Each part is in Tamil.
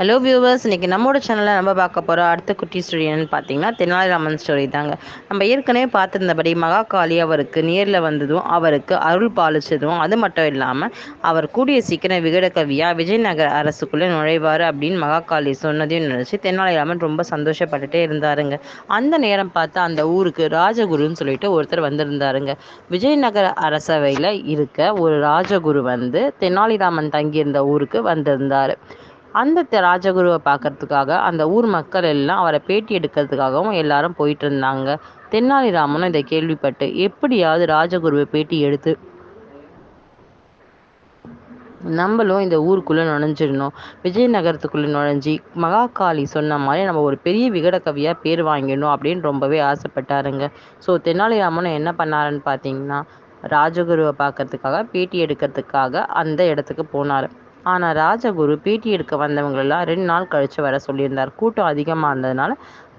ஹலோ வியூவர்ஸ், இன்னைக்கு நம்மளோட சேனலில் நம்ம பார்க்க போகிற அடுத்த குட்டி ஸ்டோரி என்னன்னு பார்த்தீங்கன்னா தெனாலிராமன் ஸ்டோரி தாங்க. நம்ம ஏற்கனவே பார்த்துருந்தபடி மகாகாளி அவருக்கு நேரில் வந்ததும் அவருக்கு அருள் பாலிச்சதும் அது மட்டும் இல்லாமல் அவர் கூடிய சீக்கிரம் விகடகவியாக விஜயநகர அரசுக்குள்ளே நுழைவார் அப்படின்னு மகாகாளி சொன்னதையும் நினச்சி தெனாலிராமன் ரொம்ப சந்தோஷப்பட்டுட்டே இருந்தாருங்க. அந்த நேரம் பார்த்து அந்த ஊருக்கு ராஜகுருன்னு சொல்லிட்டு ஒருத்தர் வந்திருந்தாருங்க. விஜயநகர அரசவையில் இருக்க ஒரு ராஜகுரு வந்து தெனாலிராமன் தங்கியிருந்த ஊருக்கு வந்திருந்தார். அந்த ராஜகுருவை பார்க்கறதுக்காக அந்த ஊர் மக்கள் எல்லாம் அவரை பேட்டி எடுக்கிறதுக்காகவும் எல்லாரும் போயிட்டு இருந்தாங்க. தெனாலிராமனும் இதை கேள்விப்பட்டு எப்படியாவது ராஜகுருவை பேட்டி எடுத்து நம்மளும் இந்த ஊருக்குள்ளே நுழைஞ்சிடணும், விஜயநகரத்துக்குள்ளே நுழைஞ்சி மகாகாளி சொன்ன மாதிரி நம்ம ஒரு பெரிய விகடகவியாக பேர் வாங்கிடணும் அப்படின்னு ரொம்பவே ஆசைப்பட்டாருங்க. ஸோ தெனாலிராமனும் என்ன பண்ணாருன்னு பார்த்தீங்கன்னா, ராஜகுருவை பார்க்கறதுக்காக பேட்டி எடுக்கிறதுக்காக அந்த இடத்துக்கு போனார். ஆனால் ராஜகுரு பேட்டி எடுக்க வந்தவங்களெல்லாம் 2 நாள் கழித்து வர சொல்லியிருந்தார். கூட்டம் அதிகமாக இருந்ததுனால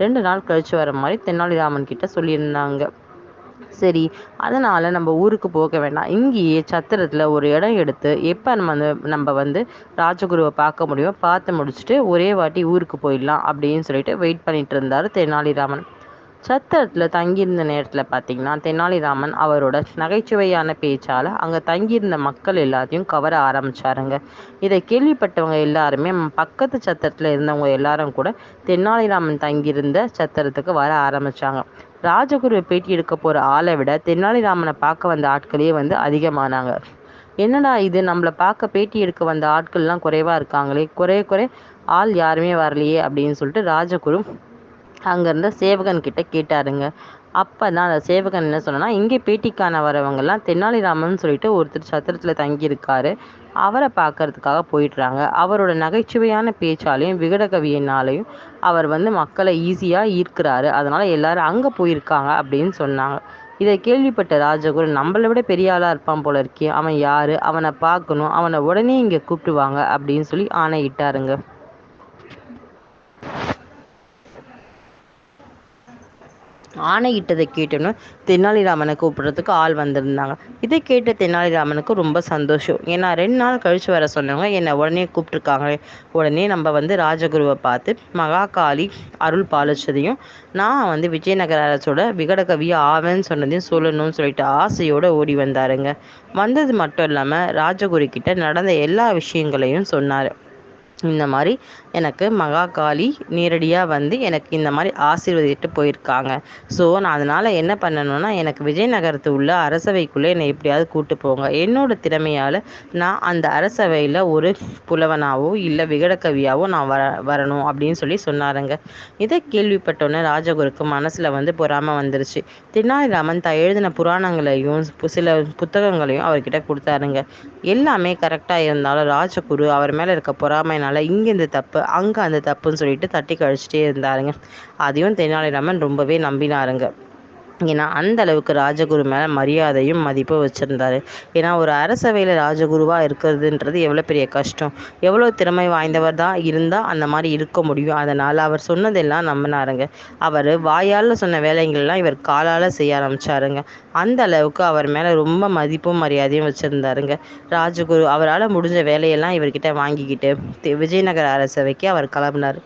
2 நாள் கழித்து வர மாதிரி தெனாலிராமன் கிட்ட சொல்லியிருந்தாங்க. சரி, அதனால் நம்ம ஊருக்கு போக வேண்டாம், இங்கேயே சத்திரத்தில் ஒரு இடம் எடுத்து எப்போ நம்ம வந்து ராஜகுருவை பார்க்க முடியுமோ பார்த்து முடிச்சுட்டு ஒரே வாட்டி ஊருக்கு போயிடலாம் அப்படின்னு சொல்லிட்டு வெயிட் பண்ணிட்டு இருந்தார் தெனாலிராமன். சத்திரத்தில் தங்கியிருந்த நேரத்தில் பார்த்திங்கன்னா தெனாலிராமன் அவரோட நகைச்சுவையான பேச்சால் அங்கே தங்கியிருந்த மக்கள் எல்லாத்தையும் கவர ஆரம்பித்தாருங்க. இதை கேள்விப்பட்டவங்க எல்லாருமே பக்கத்து சத்திரத்தில் இருந்தவங்க எல்லாரும் கூட தெனாலிராமன் தங்கியிருந்த சத்திரத்துக்கு வர ஆரம்பித்தாங்க. ராஜகுருவை பேட்டி எடுக்க போகிற ஆளை விட தெனாலிராமனை பார்க்க வந்த ஆட்களே வந்து அதிகமானாங்க. என்னடா இது, நம்மளை பார்க்க பேட்டி எடுக்க வந்த ஆட்கள்லாம் குறைவாக இருக்காங்களே, குறைய ஆள் யாருமே வரலையே அப்படின்னு சொல்லிட்டு ராஜகுரு அங்கேருந்த சேவகன் கிட்ட கேட்டாருங்க. அப்போ தான் அந்த சேவகன் என்ன சொன்னா, இங்கே பேட்டிக்கான வரவங்கெல்லாம் தெனாலிராமன் சொல்லிட்டு ஒருத்தர் சத்திரத்தில் தங்கியிருக்காரு, அவரை பார்க்கறதுக்காக போயிடுறாங்க. அவரோட நகைச்சுவையான பேச்சாலையும் விகடகவியினாலையும் அவர் வந்து மக்களை ஈஸியாக ஈர்க்கிறாரு, அதனால் எல்லாரும் அங்கே போயிருக்காங்க அப்படின்னு சொன்னாங்க. இதை கேள்விப்பட்ட ராஜகுரு, நம்மளை விட பெரிய ஆளாக இருப்பான் போல இருக்கே, அவன் யார், அவனை பார்க்கணும், அவனை உடனே இங்கே கூப்பிட்டுவாங்க அப்படின்னு சொல்லி ஆணையிட்டாருங்க. ஆணையிட்டதை கேட்டோன்னு தெனாலிராமனை கூப்பிட்றதுக்கு ஆள் வந்திருந்தாங்க. இதை கேட்ட தெனாலிராமனுக்கு ரொம்ப சந்தோஷம். ஏன்னா 2 நாள் கழித்து வர சொன்னவங்க என்னை உடனே கூப்பிட்ருக்காங்களே, உடனே நம்ம வந்து ராஜகுருவை பார்த்து மகாகாளி அருள் பாலிச்சதையும் நான் வந்து விஜயநகர அரசோட விகடகவியை ஆவேன்னு சொன்னதையும் சொல்லணும்னு சொல்லிட்டு ஆசையோடு ஓடி வந்தாருங்க. வந்தது மட்டும் இல்லாமல் ராஜகுரு கிட்ட நடந்த எல்லா விஷயங்களையும் சொன்னார். இந்த மாதிரி எனக்கு மகாகாளி நேரடியாக வந்து எனக்கு இந்த மாதிரி ஆசீர்வதிட்டு போயிருக்காங்க. ஸோ நான் அதனால் என்ன பண்ணணும்னா, எனக்கு விஜயநகரத்து உள்ள அரசவைக்குள்ளே என்னை எப்படியாவது கூட்டு போங்க, என்னோட திறமையால் நான் அந்த அரசவையில் ஒரு புலவனாவோ இல்லை விகடகவியாவோ நான் வரணும் அப்படின்னு சொல்லி சொன்னாருங்க. இதை கேள்விப்பட்டோன்னே ராஜகுருக்கு மனசில் வந்து பொறாமை வந்துருச்சு. தெனாலிராமன் எழுதின புராணங்களையும் சில புத்தகங்களையும் அவர்கிட்ட கொடுத்தாருங்க. எல்லாமே கரெக்டாக இருந்தாலும் ராஜகுரு அவர் மேலே இருக்க பொறாமைனால இங்கே இந்த தப்பு அங்கே அந்த தப்புன்னு சொல்லிட்டு தட்டி கழிச்சிட்டே இருந்தாருங்க. அதையும் தெனாலிராமன் ரொம்பவே நம்பினாருங்க. ஏன்னா அந்த அளவுக்கு ராஜகுரு மேலே மரியாதையும் மதிப்பும் வச்சுருந்தாரு. ஏன்னா ஒரு அரசவையில் ராஜகுருவாக இருக்கிறதுன்றது எவ்வளோ பெரிய கஷ்டம், எவ்வளோ திறமை வாய்ந்தவர் தான் இருந்தால் அந்த மாதிரி இருக்க முடியும். அதனால் அவர் சொன்னதெல்லாம் நம்பினாருங்க. அவர் வாயால் சொன்ன வேலைகள்லாம் இவர் காலால் செய்ய ஆரம்பித்தாருங்க. அந்த அளவுக்கு அவர் மேலே ரொம்ப மதிப்பும் மரியாதையும் வச்சுருந்தாருங்க. ராஜகுரு அவரால் முடிஞ்ச வேலையெல்லாம் இவர்கிட்ட வாங்கிக்கிட்டு விஜயநகர அரசவைக்கு அவர் கிளம்பினார்.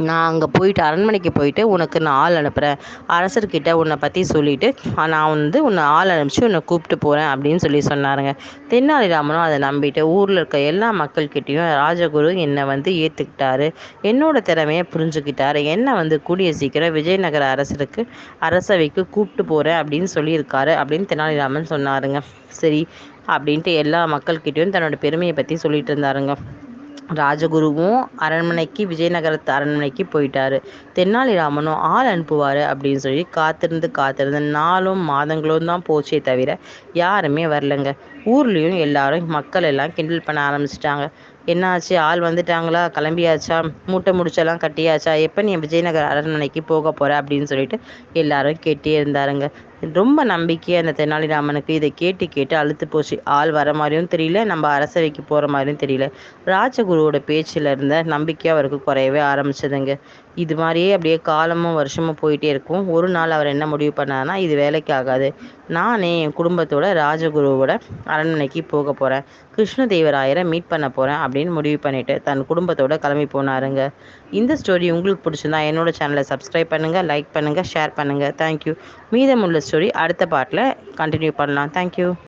நான் அங்கே போயிட்டு அரண்மனைக்கு போயிட்டு உனக்கு நான் ஆள் அனுப்புகிறேன், அரசர்கிட்ட உன்னை பற்றி சொல்லிவிட்டு நான் வந்து உன்னை ஆள் அனுப்பிச்சு உன்னை கூப்பிட்டு போகிறேன் அப்படின்னு சொல்லி சொன்னாருங்க. தெனாலிராமனும் அதை நம்பிட்டு ஊரில் இருக்க எல்லா மக்கள்கிட்டையும் ராஜகுரு என்னை வந்து ஏற்றுக்கிட்டாரு, என்னோட திறமையை புரிஞ்சுக்கிட்டாரு, என்னை வந்து கூடிய சீக்கிரம் விஜயநகர அரசவைக்கு கூப்பிட்டு போகிறேன் அப்படின்னு சொல்லியிருக்காரு அப்படின்னு தெனாலிராமன் சொன்னாருங்க. சரி அப்படின்ட்டு எல்லா மக்கள்கிட்டையும் தன்னோட பெருமையை பற்றி சொல்லிட்டு இருந்தாருங்க. ராஜகுருவும் விஜயநகரத்து அரண்மனைக்கு போயிட்டாரு. தெனாலிராமனும் ஆள் அனுப்புவார் அப்படின்னு சொல்லி காத்திருந்து நாளும் மாதங்களும் தான் போச்சே தவிர யாருமே வரலைங்க. ஊர்லேயும் எல்லாரும் மக்கள் எல்லாம் கிண்டல் பண்ண ஆரம்பிச்சிட்டாங்க. என்னாச்சு, ஆள் வந்துட்டாங்களா, கிளம்பியாச்சா, மூட்டை முடிச்செல்லாம் கட்டியாச்சா, எப்போ நீ விஜயநகர அரண்மனைக்கு போக போகிற அப்படின்னு சொல்லிட்டு எல்லாரும் கேட்டே இருந்தாருங்க. ரொம்ப நம்பிக்கையாக அந்த தெனாலிராமனுக்கு இதை கேட்டு கேட்டு அழுத்து போச்சு. ஆள் வர மாதிரியும் தெரியல, நம்ம அரசவைக்கு போகிற மாதிரியும் தெரியல. ராஜகுருவோட பேச்சில் இருந்த நம்பிக்கை அவருக்கு குறையவே ஆரம்பிச்சதுங்க. இது மாதிரியே அப்படியே காலமும் வருஷமும் போயிட்டே இருக்கும். ஒரு நாள் அவர் என்ன முடிவு பண்ணார்னா, இது வேலைக்கு ஆகாது, நானே என் குடும்பத்தோட ராஜகுருவோட அரண்மனைக்கு போக போகிறேன், கிருஷ்ணதேவராயரை மீட் பண்ண போகிறேன் அப்படின்னு முடிவு பண்ணிட்டு தன் குடும்பத்தோட கிளம்பி போனாருங்க. இந்த ஸ்டோரி உங்களுக்கு பிடிச்சிருந்தா என்னோட சேனலை சப்ஸ்கிரைப் பண்ணுங்கள், லைக் பண்ணுங்கள், ஷேர் பண்ணுங்கள். தேங்க்யூ. மீதமுள்ள ஸ்டோரி அடுத்த பார்ட்டில் கண்டினியூ பண்ணலாம். தேங்க்யூ.